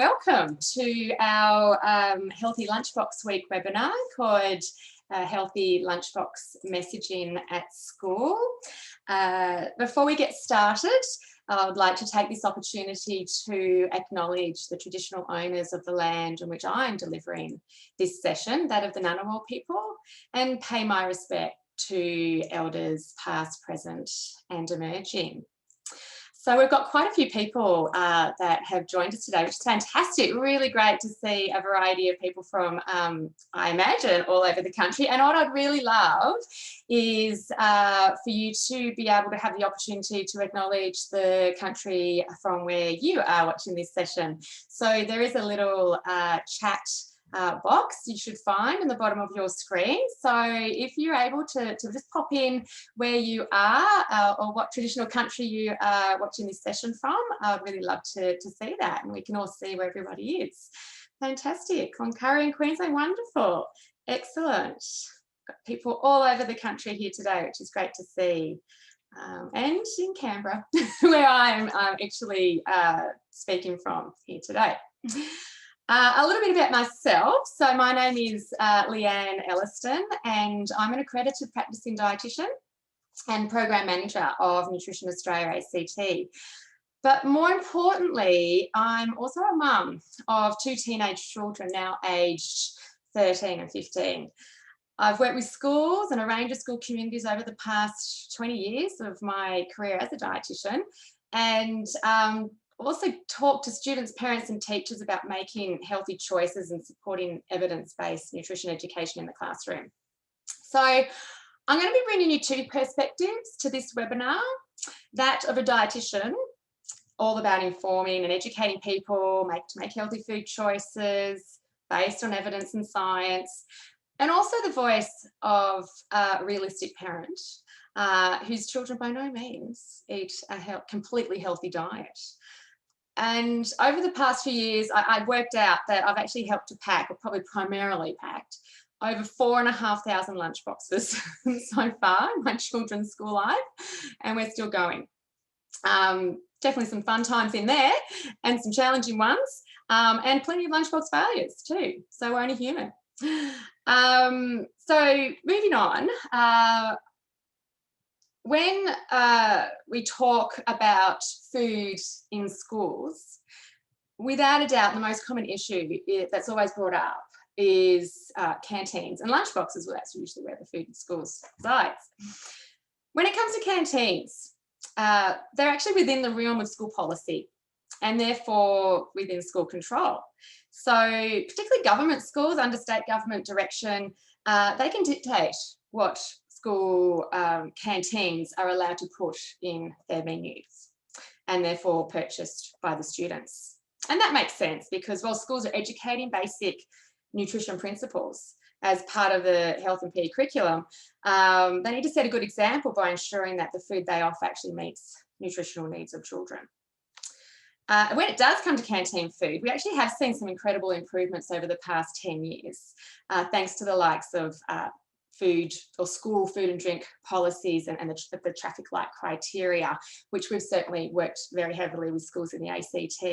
Welcome to our Healthy Lunchbox Week webinar called Healthy Lunchbox Messaging at School. Before we get started, I would like to take this opportunity to acknowledge the traditional owners of the land on which I am delivering this session, that of the Ngunnawal people, and pay my respect to elders past, present and emerging. So we've got quite a few people that have joined us today, which is fantastic. Really great to see a variety of people from, I imagine, all over the country. And what I'd really love is for you to be able to have the opportunity to acknowledge the country from where you are watching this session. So there is a little chat box you should find in the bottom of your screen. So if you're able to just pop in where you are or what traditional country you are watching this session from, I'd really love to see that, and we can all see where everybody is. Fantastic. Cloncurry in Queensland, wonderful. Excellent. Got people all over the country here today, which is great to see. And in Canberra, where I'm actually speaking from here today. A little bit about myself. So my name is Leanne Elliston, and I'm an accredited practicing dietitian and program manager of Nutrition Australia ACT. But more importantly, I'm also a mum of two teenage children now aged 13 and 15. I've worked with schools and a range of school communities over the past 20 years of my career as a dietitian, and also talk to students, parents and teachers about making healthy choices and supporting evidence-based nutrition education in the classroom. So I'm going to be bringing you two perspectives to this webinar, that of a dietitian, all about informing and educating people to make healthy food choices based on evidence and science, and also the voice of a realistic parent whose children by no means eat a completely healthy diet. And over the past few years, I've worked out that I've actually helped to pack, or probably primarily packed, over 4,500 lunch boxes so far in my children's school life, and we're still going. Definitely some fun times in there and some challenging ones, and plenty of lunchbox failures too, so we're only human. So moving on, when we talk about food in schools, without a doubt, the most common issue that's always brought up is canteens and lunchboxes. Well, that's usually where the food in schools resides. When it comes to canteens, they're actually within the realm of school policy and therefore within school control. So particularly government schools, under state government direction, they can dictate what school canteens are allowed to put in their menus and therefore purchased by the students. And that makes sense because while schools are educating basic nutrition principles as part of the health and PE curriculum, they need to set a good example by ensuring that the food they offer actually meets nutritional needs of children. When it does come to canteen food, we actually have seen some incredible improvements over the past 10 years, thanks to the likes of food or school food and drink policies and the traffic light criteria, which we've certainly worked very heavily with schools in the ACT.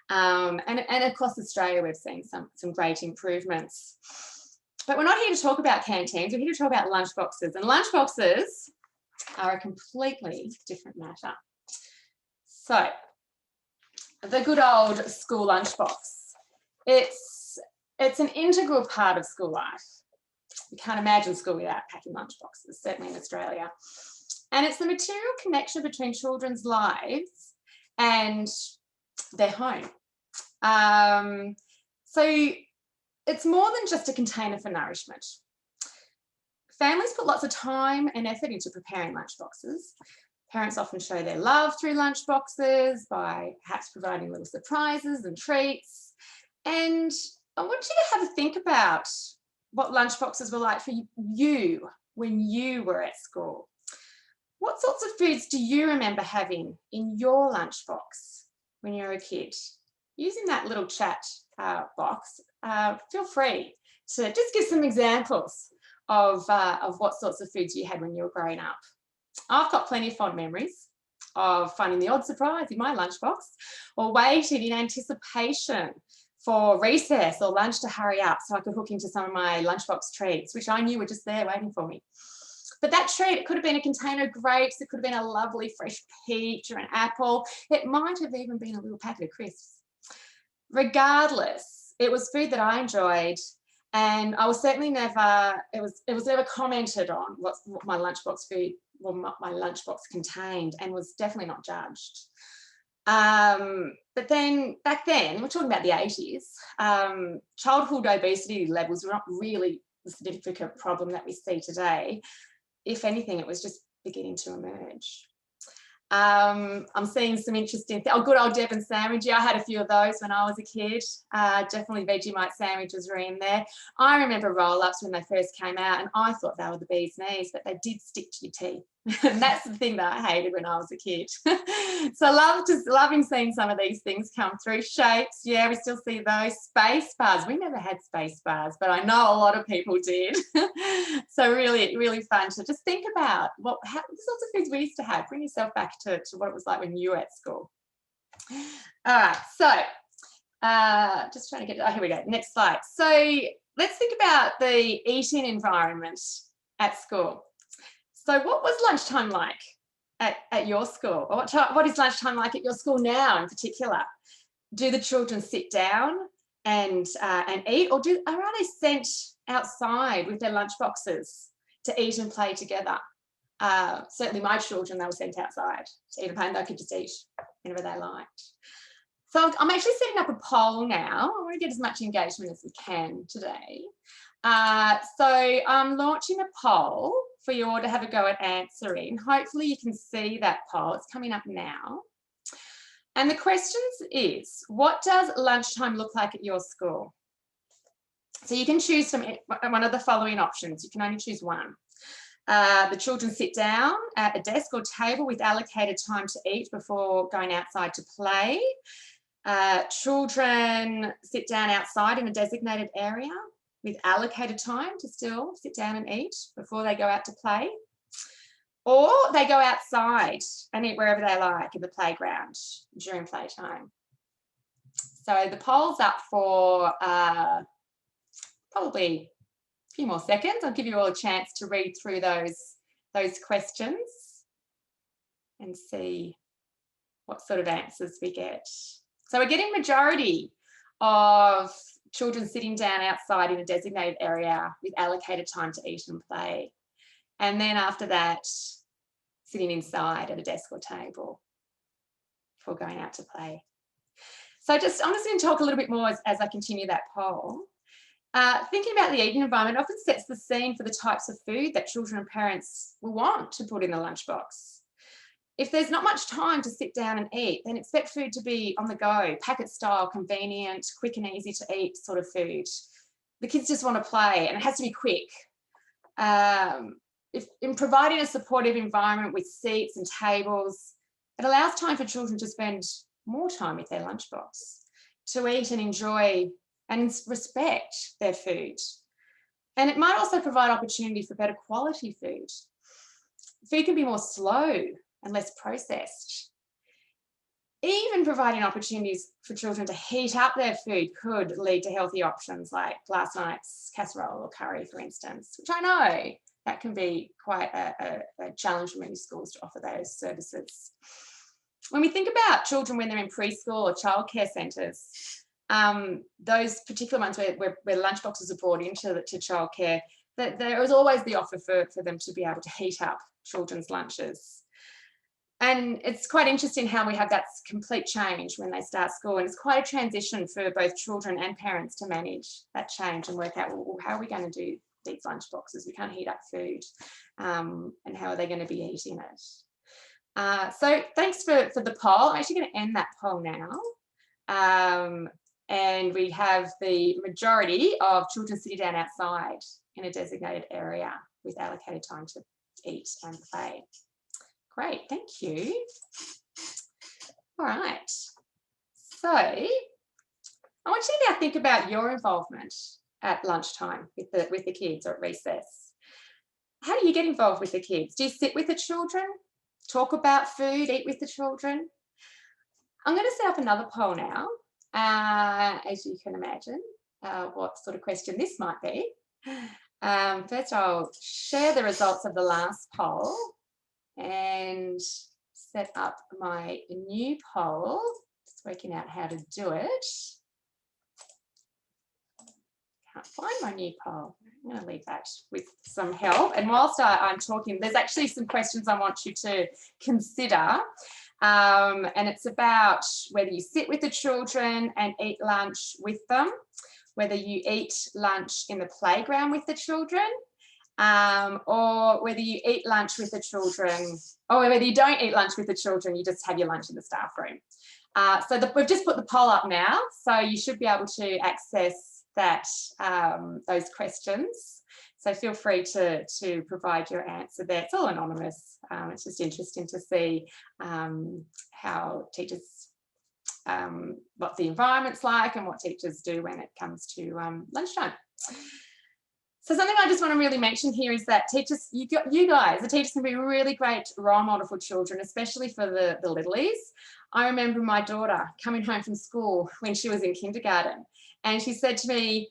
And across Australia, we've seen some great improvements. But we're not here to talk about canteens, we're here to talk about lunchboxes. And lunchboxes are a completely different matter. So, the good old school lunchbox. It's an integral part of school life. You can't imagine school without packing lunchboxes, certainly in Australia. And it's the material connection between children's lives and their home. So it's more than just a container for nourishment. Families put lots of time and effort into preparing lunchboxes. Parents often show their love through lunchboxes by perhaps providing little surprises and treats. And I want you to have a think about what lunchboxes were like for you when you were at school. What sorts of foods do you remember having in your lunchbox when you were a kid? Using that little chat box, feel free to just give some examples of what sorts of foods you had when you were growing up. I've got plenty of fond memories. of finding the odd surprise in my lunchbox, or waiting in anticipation for recess or lunch to hurry up so I could hook into some of my lunchbox treats, which I knew were just there waiting for me. But that treat, it could have been a container of grapes, it could have been a lovely fresh peach or an apple, it might have even been a little packet of crisps. Regardless, it was food that I enjoyed, and I was certainly never, it was never commented on what my lunchbox food, what my lunchbox contained, and was definitely not judged. But then back then, we're talking about the 80s, childhood obesity levels were not really the significant problem that we see today. If anything, it was just beginning to emerge. I'm seeing some interesting things. Oh, good old Devon sandwich. Yeah, I had a few of those when I was a kid. Definitely Vegemite sandwiches were in there. I remember roll-ups when they first came out, and I thought they were the bee's knees, but they did stick to your teeth. And that's the thing that I hated when I was a kid. So loving seeing some of these things come through. Shapes, yeah, we still see those. Space bars, we never had space bars, but I know a lot of people did. So really, really fun to just think about the sorts of foods we used to have. Bring yourself back to what it was like when you were at school. All right, so just trying to get, here we go, next slide. So let's think about the eating environment at school. So what was lunchtime like at your school? Or what is lunchtime like at your school now in particular? Do the children sit down and eat, or are they sent outside with their lunch boxes to eat and play together? Certainly my children, they were sent outside to eat and play, and they could just eat whenever they liked. So I'm actually setting up a poll now. I want to get as much engagement as we can today. So I'm launching a poll for you all to have a go at answering. Hopefully you can see that poll. It's coming up now. And the questions is, what does lunchtime look like at your school? So you can choose from one of the following options. You can only choose one. The children sit down at a desk or table with allocated time to eat before going outside to play. Children sit down outside in a designated area with allocated time to still sit down and eat before they go out to play. Or they go outside and eat wherever they like in the playground during playtime. So the poll's up for probably a few more seconds. I'll give you all a chance to read through those questions and see what sort of answers we get. So we're getting majority of children sitting down outside in a designated area with allocated time to eat and play. And then after that, sitting inside at a desk or table before going out to play. So I'm just going to talk a little bit more as I continue that poll. Thinking about the eating environment often sets the scene for the types of food that children and parents will want to put in the lunchbox. If there's not much time to sit down and eat, then expect food to be on the go, packet style, convenient, quick and easy to eat sort of food. The kids just want to play, and it has to be quick. In providing a supportive environment with seats and tables, it allows time for children to spend more time with their lunchbox, to eat and enjoy and respect their food. And it might also provide opportunity for better quality food. Food can be more slow and less processed. Even providing opportunities for children to heat up their food could lead to healthy options like last night's casserole or curry, for instance, which I know that can be quite a challenge for many schools to offer those services. When we think about children when they're in preschool or childcare centres, those particular ones where lunchboxes are brought into childcare, that there is always the offer for them to be able to heat up children's lunches. And it's quite interesting how we have that complete change when they start school, and it's quite a transition for both children and parents to manage that change and work out, well, how are we going to do these lunch boxes? We can't heat up food, and how are they going to be eating it? So thanks for the poll. I'm actually going to end that poll now. And we have the majority of children sitting down outside in a designated area with allocated time to eat and play. Great, thank you. All right, so I want you to now think about your involvement at lunchtime with the kids or at recess. How do you get involved with the kids? Do you sit with the children? talk about food, eat with the children? I'm going to set up another poll now, as you can imagine, what sort of question this might be. First, I'll share the results of the last poll and set up my new poll. Just working out how to do it. Can't find my new poll. I'm going to leave that with some help. And whilst I'm talking, there's actually some questions I want you to consider. And it's about whether you sit with the children and eat lunch with them, whether you eat lunch in the playground with the children, or whether you eat lunch with the children, or whether you don't eat lunch with the children, you just have your lunch in the staff room. So we've just put the poll up now, so you should be able to access that, those questions. So feel free to provide your answer there. It's all anonymous. It's just interesting to see how teachers, what the environment's like and what teachers do when it comes to lunchtime. So something I just want to really mention here is that teachers, you guys, the teachers can be a really great role model for children, especially for the littlies. I remember my daughter coming home from school when she was in kindergarten, and she said to me,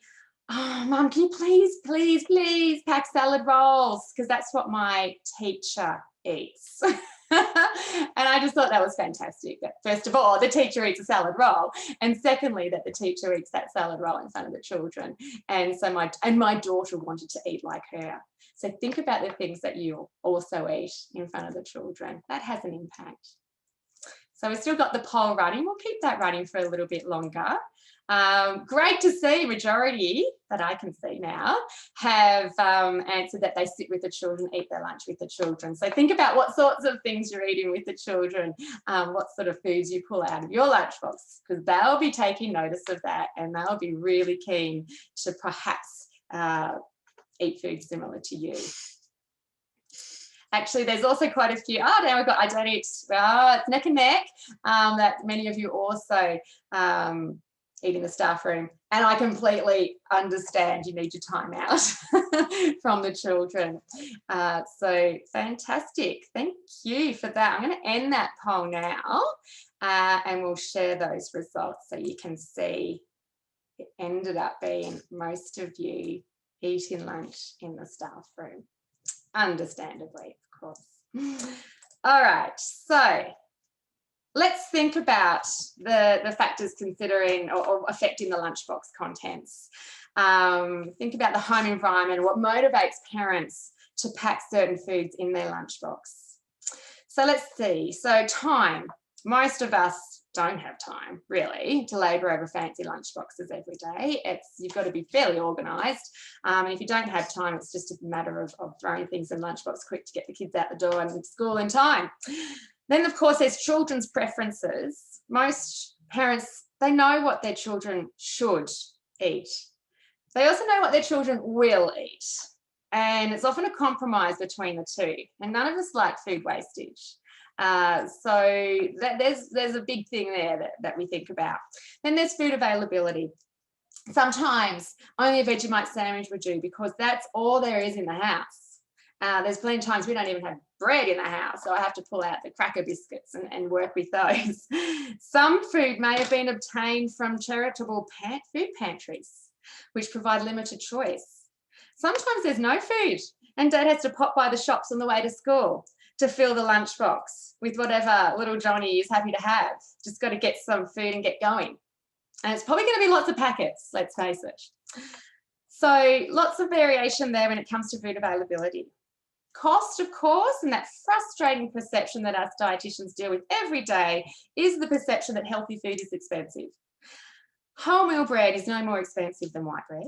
"Oh, Mum, can you please pack salad rolls? Because that's what my teacher eats." And I just thought that was fantastic. That first of all, the teacher eats a salad roll, and secondly, that the teacher eats that salad roll in front of the children. And so my daughter wanted to eat like her. So think about the things that you also eat in front of the children. That has an impact. So we've still got the poll running. We'll keep that running for a little bit longer. Great to see majority that I can see now have answered that they sit with the children, eat their lunch with the children. So think about what sorts of things you're eating with the children, what sort of foods you pull out of your lunchbox, because they'll be taking notice of that and they'll be really keen to perhaps eat food similar to you. Actually, there's also quite a few. Oh, now we've got I don't eat. Oh, it's neck and neck. That many of you also eat in the staff room, and I completely understand you need your time out from the children. So fantastic. Thank you for that. I'm going to end that poll now, and we'll share those results so you can see it ended up being most of you eating lunch in the staff room. Understandably, of course. All right, so let's think about the factors considering or affecting the lunchbox contents. Think about the home environment, what motivates parents to pack certain foods in their lunchbox. So let's see. So time. Most of us don't have time, really, to labour over fancy lunchboxes every day. You've got to be fairly organised. And if you don't have time, it's just a matter of throwing things in lunchbox quick to get the kids out the door and to school in time. Then, of course, there's children's preferences. Most parents, they know what their children should eat. They also know what their children will eat. And it's often a compromise between the two. And none of us like food wastage. So there's a big thing there that we think about. Then there's food availability. Sometimes only a Vegemite sandwich would do because that's all there is in the house. There's plenty of times we don't even have bread in the house, so I have to pull out the cracker biscuits and work with those. Some food may have been obtained from charitable food pantries, which provide limited choice. Sometimes there's no food and Dad has to pop by the shops on the way to school to fill the lunchbox with whatever little Johnny is happy to have. Just got to get some food and get going. And it's probably going to be lots of packets, let's face it. So lots of variation there when it comes to food availability. Cost, of course, and that frustrating perception that us dietitians deal with every day is the perception that healthy food is expensive. Wholemeal bread is no more expensive than white bread.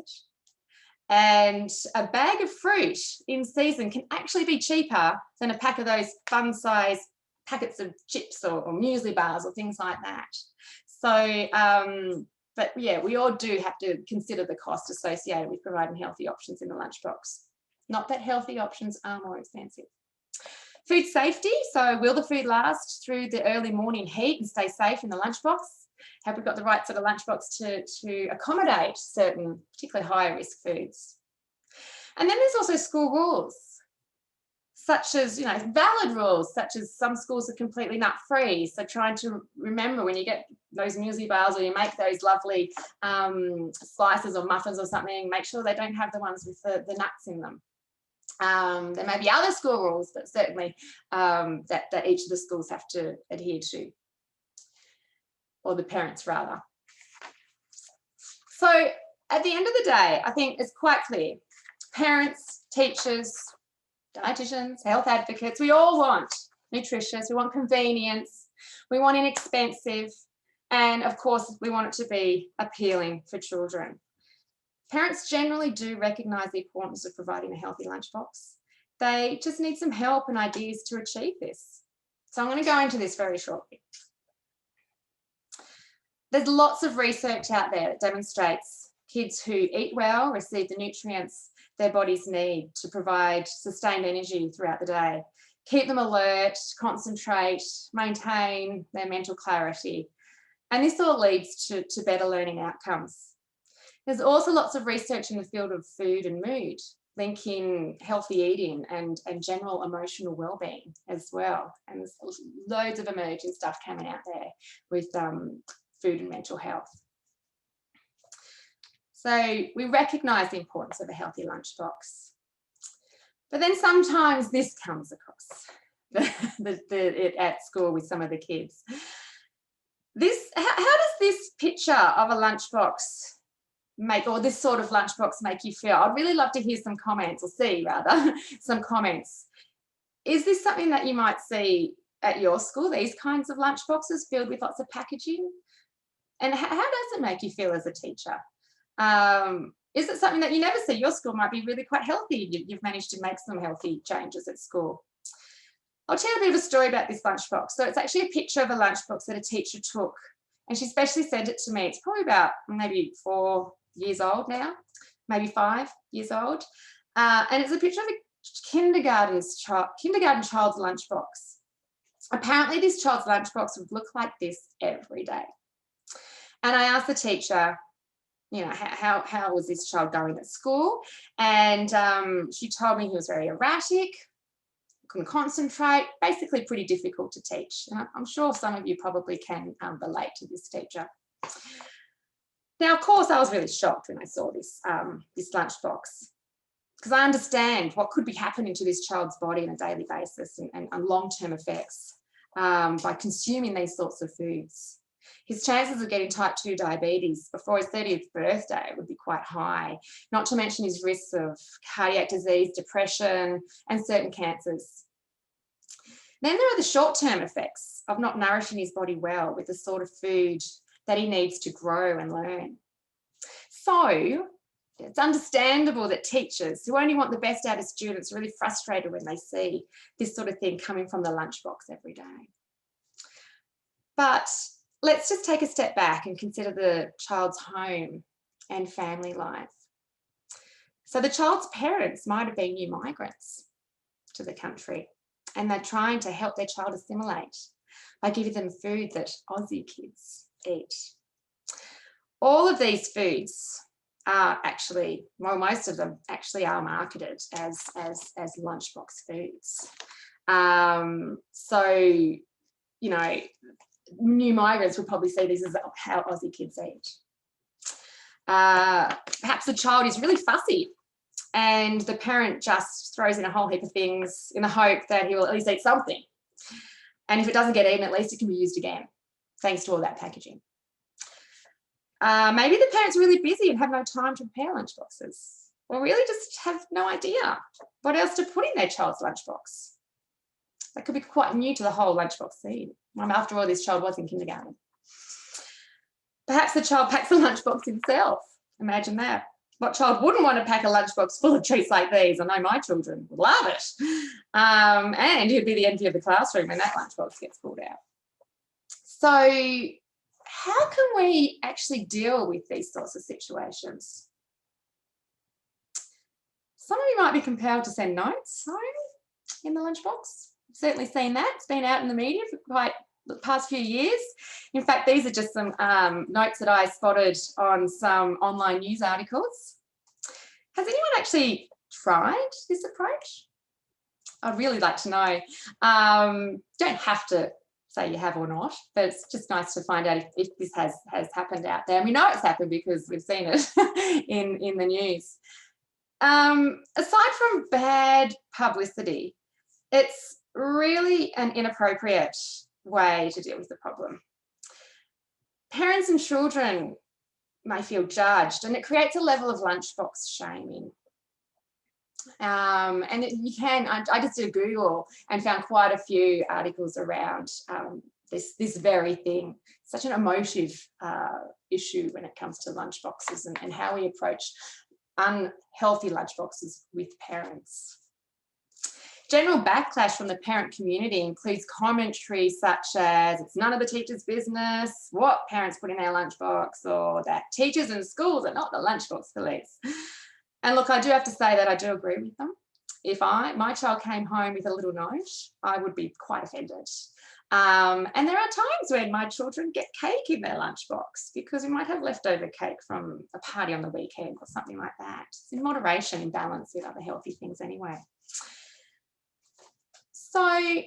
And a bag of fruit in season can actually be cheaper than a pack of those fun-sized packets of chips or muesli bars or things like that. So, but yeah, we all do have to consider the cost associated with providing healthy options in the lunchbox. Not that healthy options are more expensive. Food safety, so will the food last through the early morning heat and stay safe in the lunchbox? Have we got the right sort of lunchbox to accommodate certain particularly higher risk foods? And then there's also school rules. such as, you know, valid rules, such as some schools are completely nut free. So trying to remember when you get those muesli bars or you make those lovely slices or muffins or something, make sure they don't have the ones with the nuts in them. There may be other school rules, but certainly that each of the schools have to adhere to, or the parents rather. So at the end of the day, I think it's quite clear. Parents, teachers, dietitians, health advocates, we all want nutritious, we want convenience, we want inexpensive, and of course we want it to be appealing for children. Parents generally do recognise the importance of providing a healthy lunchbox. They just need some help and ideas to achieve this. So I'm going to go into this very shortly. There's lots of research out there that demonstrates kids who eat well receive the nutrients their bodies need to provide sustained energy throughout the day, keep them alert, concentrate, maintain their mental clarity. And this all leads to better learning outcomes. There's also lots of research in the field of food and mood, linking healthy eating and general emotional well-being as well. And there's loads of emerging stuff coming out there with food and mental health. So we recognise the importance of a healthy lunchbox. But then sometimes this comes across at school with some of the kids. How does this picture of a lunchbox or this sort of lunchbox make you feel? I'd really love to hear some comments, or see rather, some comments. Is this something that you might see at your school, these kinds of lunchboxes filled with lots of packaging? And how does it make you feel as a teacher? Is it something that you never see? Your school might be really quite healthy. You've managed to make some healthy changes at school. I'll tell you a bit of a story about this lunchbox. So it's actually a picture of a lunchbox that a teacher took, and she specially sent it to me. It's probably about maybe 4 years old now, maybe 5 years old. And it's a picture of a kindergarten child's lunchbox. Apparently this child's lunchbox would look like this every day. And I asked the teacher, you know, how was this child going at school? And she told me he was very erratic, couldn't concentrate, basically pretty difficult to teach. And I'm sure some of you probably can relate to this teacher. Now, of course, I was really shocked when I saw this, this lunchbox, because I understand what could be happening to this child's body on a daily basis and long-term effects by consuming these sorts of foods. His chances of getting type 2 diabetes before his 30th birthday would be quite high, not to mention his risks of cardiac disease, depression, and certain cancers. Then there are the short-term effects of not nourishing his body well with the sort of food that he needs to grow and learn. So it's understandable that teachers who only want the best out of students are really frustrated when they see this sort of thing coming from the lunchbox every day. But let's just take a step back and consider the child's home and family life. So the child's parents might have been new migrants to the country, and they're trying to help their child assimilate by giving them food that Aussie kids eat. All of these foods are actually, well, most of them actually are marketed as lunchbox foods. So, you know, new migrants would probably see this as how Aussie kids eat. Perhaps the child is really fussy and the parent just throws in a whole heap of things in the hope that he will at least eat something. And if it doesn't get eaten, at least it can be used again, thanks to all that packaging. Maybe the parents are really busy and have no time to prepare lunchboxes, or really just have no idea what else to put in their child's lunchbox. That could be quite new to the whole lunchbox scene. After all, this child was in kindergarten. Perhaps the child packs a lunchbox himself. Imagine that. What child wouldn't want to pack a lunchbox full of treats like these? I know my children would love it. And he'd be the envy of the classroom when that lunchbox gets pulled out. So how can we actually deal with these sorts of situations? Some of you might be compelled to send notes home in the lunchbox. I've certainly seen that. It's been out in the media for quite the past few years. In fact, these are just some notes that I spotted on some online news articles. Has anyone actually tried this approach? I'd really like to know. Don't have to say you have or not, but it's just nice to find out if this has happened out there. And we know it's happened because we've seen it in the news. Aside from bad publicity, it's really an inappropriate way to deal with the problem. Parents and children may feel judged, and it creates a level of lunchbox shaming. And I just did a Google and found quite a few articles around this very thing. Such an emotive issue when it comes to lunchboxes and how we approach unhealthy lunchboxes with parents. General backlash from the parent community includes commentary such as it's none of the teachers' business, what parents put in their lunchbox, or that teachers and schools are not the lunchbox police. And look, I do have to say that I do agree with them. If my child came home with a little note, I would be quite offended. And there are times when my children get cake in their lunchbox because we might have leftover cake from a party on the weekend or something like that. It's in moderation, in balance with other healthy things anyway. So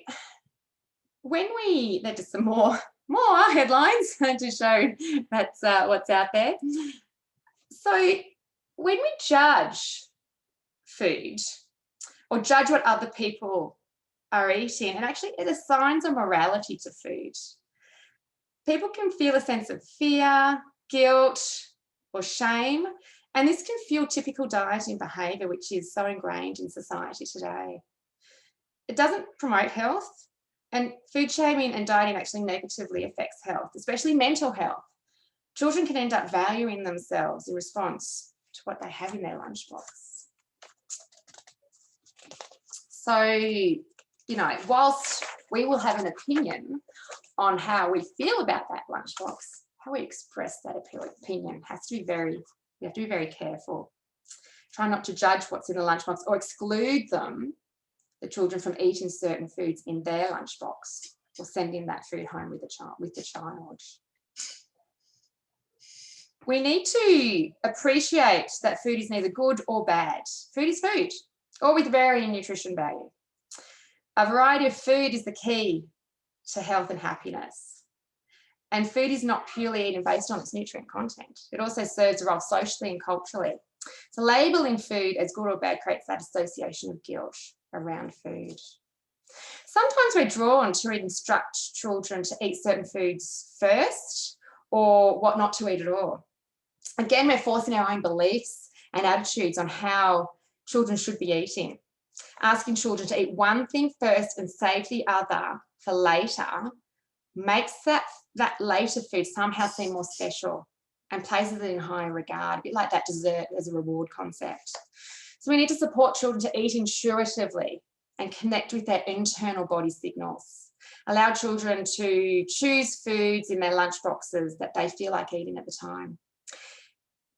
there's just some more headlines to show that's what's out there. So when we judge food or judge what other people are eating, it assigns a morality to food. People can feel a sense of fear, guilt, or shame, and this can fuel typical dieting behaviour, which is so ingrained in society today. It doesn't promote health, and food shaming and dieting actually negatively affects health, especially mental health. Children can end up valuing themselves in response to what they have in their lunchbox. So, whilst we will have an opinion on how we feel about that lunchbox, how we express that opinion we have to be very careful. Try not to judge what's in the lunchbox or exclude the children from eating certain foods in their lunchbox or sending that food home with the child. We need to appreciate that food is neither good or bad. Food is food, or with varying nutrition value. A variety of food is the key to health and happiness. And food is not purely eaten based on its nutrient content. It also serves a role socially and culturally. So labeling food as good or bad creates that association of guilt around food. Sometimes we're drawn to instruct children to eat certain foods first or what not to eat at all. Again, we're forcing our own beliefs and attitudes on how children should be eating. Asking children to eat one thing first and save the other for later makes that later food somehow seem more special and places it in higher regard, a bit like that dessert as a reward concept. So we need to support children to eat intuitively and connect with their internal body signals. Allow children to choose foods in their lunch boxes that they feel like eating at the time.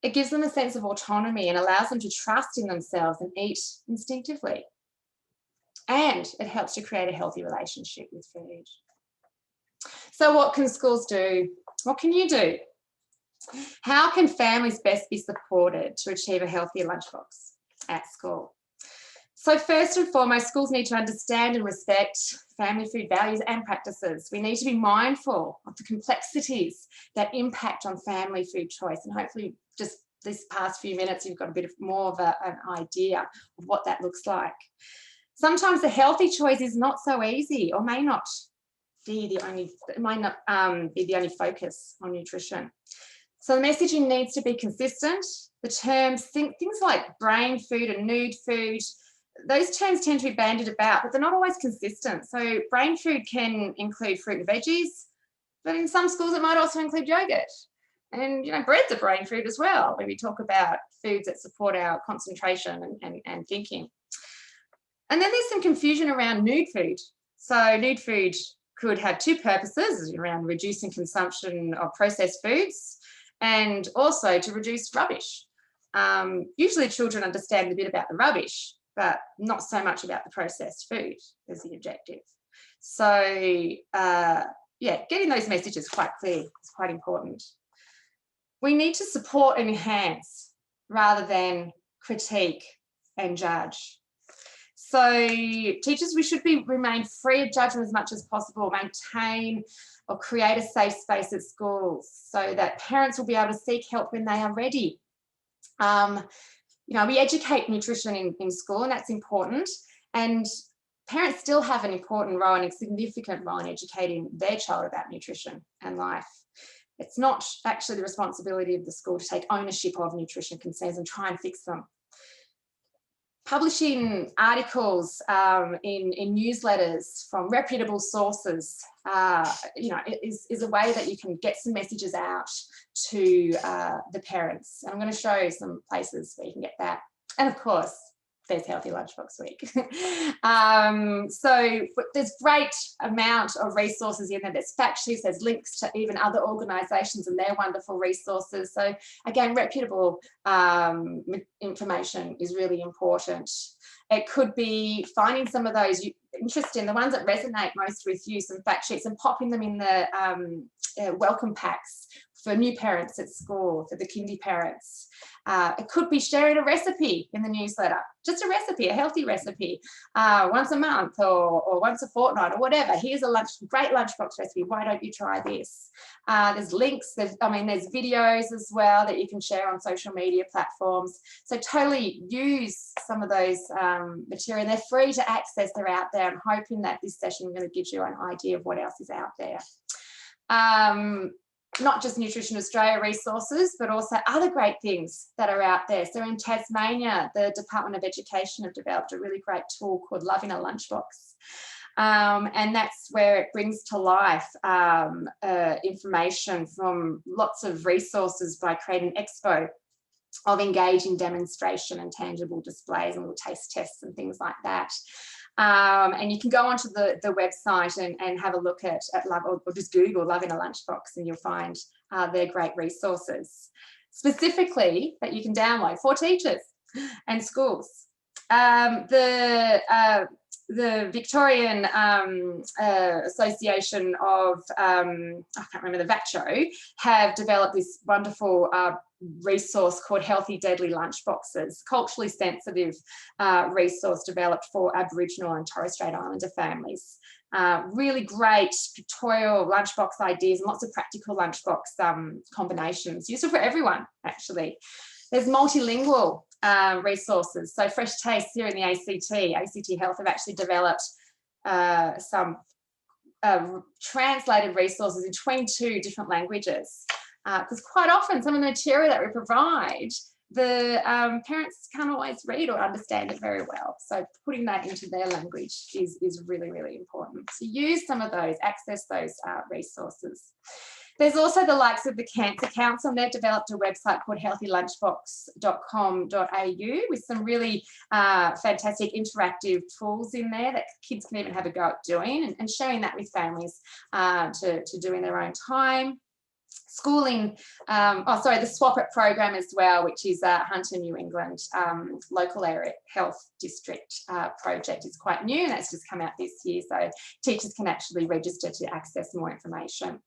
It gives them a sense of autonomy and allows them to trust in themselves and eat instinctively. And it helps to create a healthy relationship with food. So what can schools do? What can you do? How can families best be supported to achieve a healthier lunchbox at school? So first and foremost, schools need to understand and respect family food values and practices. We need to be mindful of the complexities that impact on family food choice, and hopefully just this past few minutes you've got a bit more of an idea of what that looks like. Sometimes the healthy choice is not so easy or may not be the only focus on nutrition. So the messaging needs to be consistent. The terms, things like brain food and nude food, those terms tend to be bandied about, but they're not always consistent. So brain food can include fruit and veggies, but in some schools it might also include yogurt. And, bread's a brain food as well, when we talk about foods that support our concentration and thinking. And then there's some confusion around nude food. So nude food could have two purposes around reducing consumption of processed foods and also to reduce rubbish. Usually children understand a bit about the rubbish, but not so much about the processed food as the objective. So, getting those messages quite clear is quite important. We need to support and enhance rather than critique and judge. So teachers, we should remain free of judgment as much as possible, maintain or create a safe space at schools so that parents will be able to seek help when they are ready. You know, we educate nutrition in school, and that's important. And parents still have an important role and a significant role in educating their child about nutrition and life. It's not actually the responsibility of the school to take ownership of nutrition concerns and try and fix them. Publishing articles in newsletters from reputable sources, you know, is a way that you can get some messages out to the parents. And I'm going to show you some places where you can get that. And of course, there's Healthy Lunchbox Week. So there's great amount of resources in there. There's fact sheets, there's links to even other organisations and their wonderful resources. So again, reputable information is really important. It could be finding some of those interesting, the ones that resonate most with you, some fact sheets, and popping them in the welcome packs for new parents at school, for the kindy parents. It could be sharing a recipe in the newsletter, just a recipe, a healthy recipe, once a month or once a fortnight or whatever. Here's a great lunchbox recipe. Why don't you try this? There's links. There's videos as well that you can share on social media platforms. So totally use some of those material. They're free to access. They're out there. I'm hoping that this session really gives you an idea of what else is out there. Not just Nutrition Australia resources, but also other great things that are out there. So in Tasmania, the Department of Education have developed a really great tool called Loving a Lunchbox. And that's where it brings to life information from lots of resources by creating an expo of engaging demonstration and tangible displays and little taste tests and things like that. And you can go onto the website and have a look at Love, or just Google Loving a Lunchbox, and you'll find their great resources, specifically that you can download for teachers and schools. The Victorian Association of, I can't remember, the VACCHO, have developed this wonderful resource called Healthy Deadly Lunchboxes, culturally sensitive resource developed for Aboriginal and Torres Strait Islander families. Really great pictorial lunchbox ideas and lots of practical lunchbox combinations, useful for everyone, actually. There's multilingual resources. So Fresh Taste here in the ACT Health have actually developed some translated resources in 22 different languages. Because quite often some of the material that we provide, the parents can't always read or understand it very well. So putting that into their language is really, really important. So use some of those, access those resources. There's also the likes of the Cancer Council, and they've developed a website called healthylunchbox.com.au with some really fantastic interactive tools in there that kids can even have a go at doing, and sharing that with families to do in their own time. Schooling, the Swap It program as well, which is a Hunter, New England local area health district project, is quite new, and that's just come out this year. So teachers can actually register to access more information.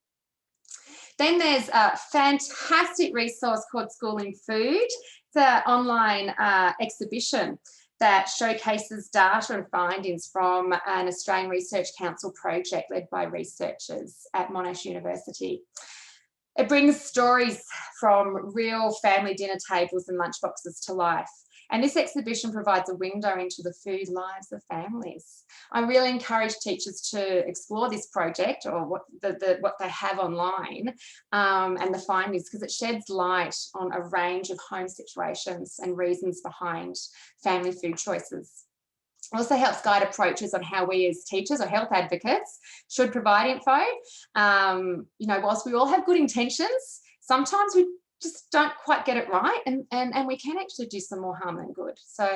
Then there's a fantastic resource called Schooling Food. It's an online exhibition that showcases data and findings from an Australian Research Council project led by researchers at Monash University. It brings stories from real family dinner tables and lunchboxes to life. And this exhibition provides a window into the food lives of families. I really encourage teachers to explore this project, or what they have online, and the findings, because it sheds light on a range of home situations and reasons behind family food choices. It also helps guide approaches on how we as teachers or health advocates should provide info. You know, whilst we all have good intentions, sometimes we just don't quite get it right, and we can actually do some more harm than good. So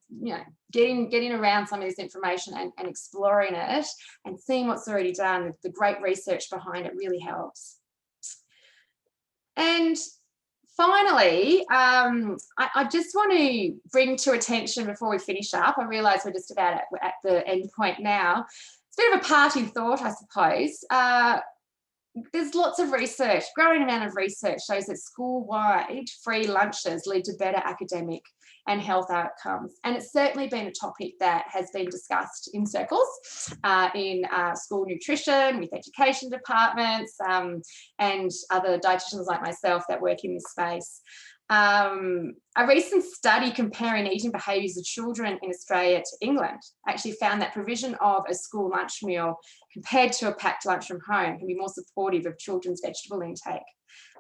you know, getting around some of this information and exploring it and seeing what's already done, the great research behind it, really helps. And finally, I just want to bring to attention before we finish up, I realise we're just about at the end point now. It's a bit of a parting thought, I suppose. there's lots of research, growing amount of research shows that school-wide free lunches lead to better academic and health outcomes. And it's certainly been a topic that has been discussed in circles in school nutrition, with education departments, and other dietitians like myself that work in this space. A recent study comparing eating behaviours of children in Australia to England actually found that provision of a school lunch meal compared to a packed lunch from home can be more supportive of children's vegetable intake.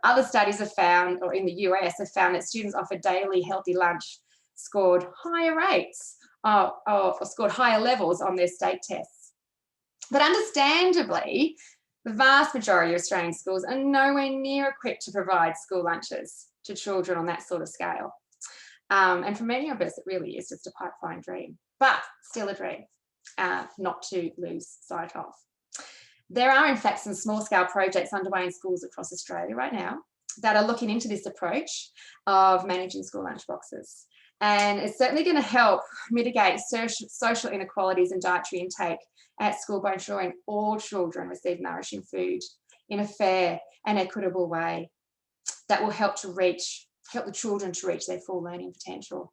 Other studies have found, or in the US, have found that students offered daily healthy lunch scored higher rates or scored higher levels on their state tests. But understandably, the vast majority of Australian schools are nowhere near equipped to provide school lunches to children on that sort of scale. And for many of us, it really is just a pipeline dream, but still a dream, not to lose sight of. There are, in fact, some small-scale projects underway in schools across Australia right now that are looking into this approach of managing school lunchboxes. And it's certainly going to help mitigate social inequalities in dietary intake at school by ensuring all children receive nourishing food in a fair and equitable way that will help the children to reach their full learning potential.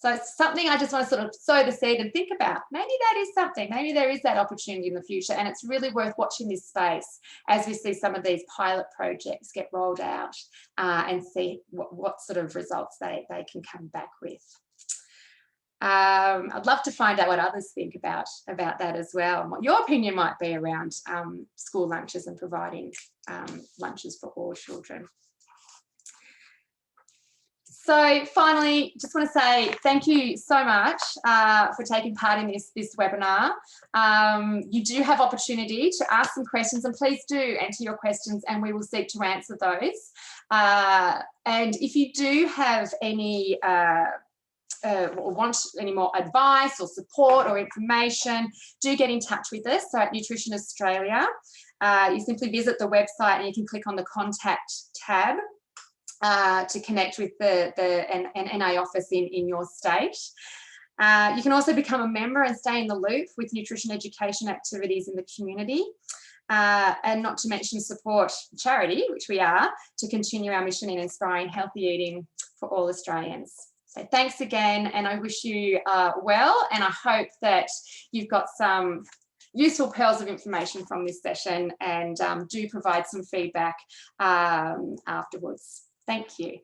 So it's something I just want to sort of sow the seed and think about. Maybe that is something, maybe there is that opportunity in the future, and it's really worth watching this space as we see some of these pilot projects get rolled out and see what sort of results they can come back with. I'd love to find out what others think about that as well, and what your opinion might be around school lunches and providing lunches for all children. So finally, just want to say thank you so much for taking part in this webinar. You do have opportunity to ask some questions, and please do enter your questions and we will seek to answer those. And if you do have any or want any more advice or support or information, do get in touch with us. So at Nutrition Australia, you simply visit the website and you can click on the contact tab to connect with the NA office in your state. You can also become a member and stay in the loop with nutrition education activities in the community, and not to mention support charity, which we are, to continue our mission in inspiring healthy eating for all Australians. So thanks again, and I wish you well, and I hope that you've got some useful pearls of information from this session, and do provide some feedback afterwards. Thank you.